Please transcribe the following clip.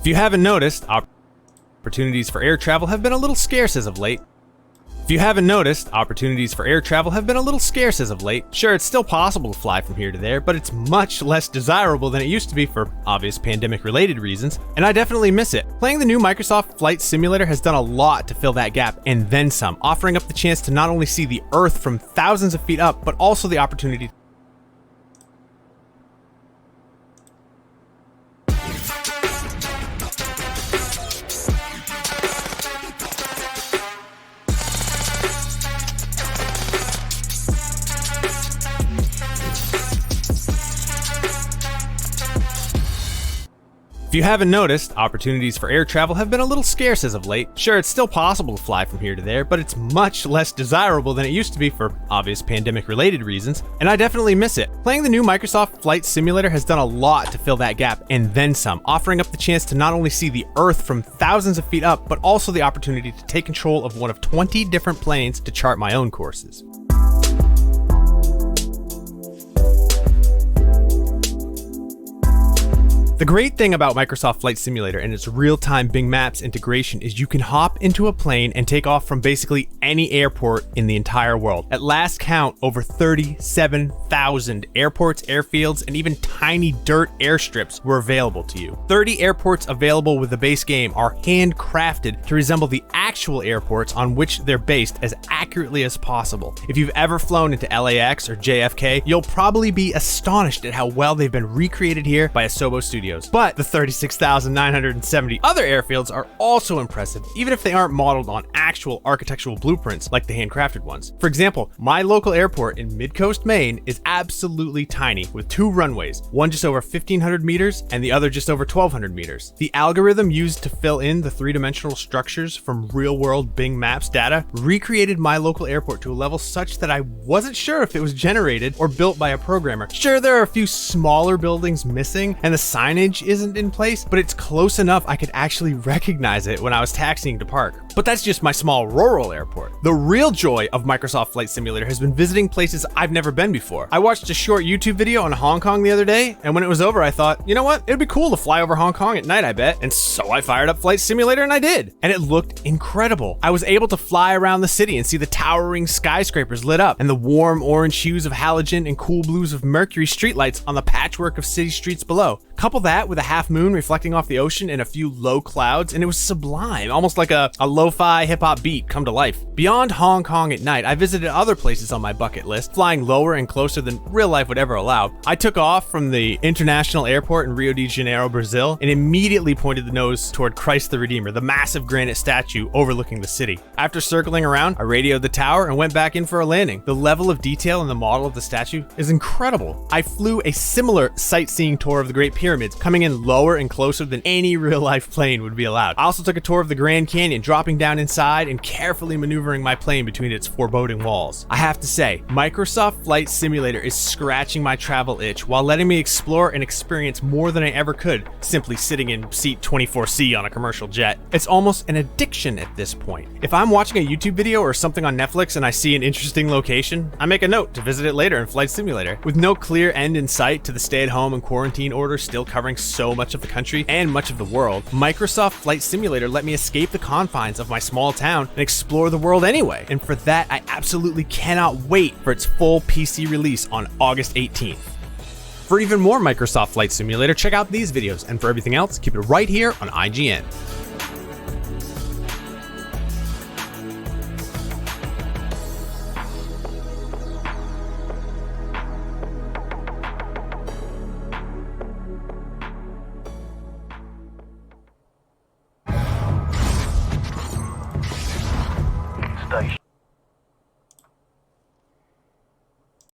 If you haven't noticed, opportunities for air travel have been a little scarce as of late. Sure, it's still possible to fly from here to there, but it's much less desirable than it used to be for obvious pandemic-related reasons, and I definitely miss it. Playing the new Microsoft Flight Simulator has done a lot to fill that gap, and then some, offering up the chance to not only see the Earth from thousands of feet up, but also the opportunity If you haven't noticed, opportunities for air travel have been a little scarce as of late. Sure, it's still possible to fly from here to there, but it's much less desirable than it used to be for obvious pandemic-related reasons, and I definitely miss it. Playing the new Microsoft Flight Simulator has done a lot to fill that gap, and then some, offering up the chance to not only see the Earth from thousands of feet up, but also the opportunity to take control of one of 20 different planes to chart my own courses. The great thing about Microsoft Flight Simulator and its real-time Bing Maps integration is you can hop into a plane and take off from basically any airport in the entire world. At last count, over 37,000 airports, airfields, and even tiny dirt airstrips were available to you. 30 airports available with the base game are handcrafted to resemble the actual airports on which they're based as accurately as possible. If you've ever flown into LAX or JFK, you'll probably be astonished at how well they've been recreated here by Asobo Studios. But the 36,970 other airfields are also impressive, even if they aren't modeled on actual architectural blueprints like the handcrafted ones. For example, my local airport in Midcoast, Maine is absolutely tiny with 2 runways, one just over 1,500 meters and the other just over 1,200 meters. The algorithm used to fill in the 3-dimensional structures from real-world Bing Maps data recreated my local airport to a level such that I wasn't sure if it was generated or built by a programmer. Sure, there are a few smaller buildings missing and the signage isn't in place, but it's close enough I could actually recognize it when I was taxiing to park. But that's just my small rural airport. The real joy of Microsoft Flight Simulator has been visiting places I've never been before. I watched a short YouTube video on Hong Kong the other day, and when it was over I thought, you know what, it'd be cool to fly over Hong Kong at night, I bet. And so I fired up Flight Simulator and I did. And it looked incredible. I was able to fly around the city and see the towering skyscrapers lit up and the warm orange hues of halogen and cool blues of mercury streetlights on the patchwork of city streets below. Couple that with a half moon reflecting off the ocean and a few low clouds, and it was sublime, almost like a lo-fi hip-hop beat come to life. Beyond Hong Kong at night, I visited other places on my bucket list, flying lower and closer than real life would ever allow. I took off from the international airport in Rio de Janeiro, Brazil, and immediately pointed the nose toward Christ the Redeemer, the massive granite statue overlooking the city. After circling around, I radioed the tower and went back in for a landing. The level of detail in the model of the statue is incredible. I flew a similar sightseeing tour of the Great Pyramids, coming in lower and closer than any real-life plane would be allowed. I also took a tour of the Grand Canyon, dropping down inside and carefully maneuvering my plane between its foreboding walls. I have to say, Microsoft Flight Simulator is scratching my travel itch while letting me explore and experience more than I ever could, simply sitting in seat 24C on a commercial jet. It's almost an addiction at this point. If I'm watching a YouTube video or something on Netflix and I see an interesting location, I make a note to visit it later in Flight Simulator. With no clear end in sight to the stay-at-home and quarantine order still covering so much of the country and much of the world, Microsoft Flight Simulator let me escape the confines of my small town and explore the world anyway. And for that, I absolutely cannot wait for its full PC release on August 18th. For even more Microsoft Flight Simulator, check out these videos, and for everything else, keep it right here on IGN.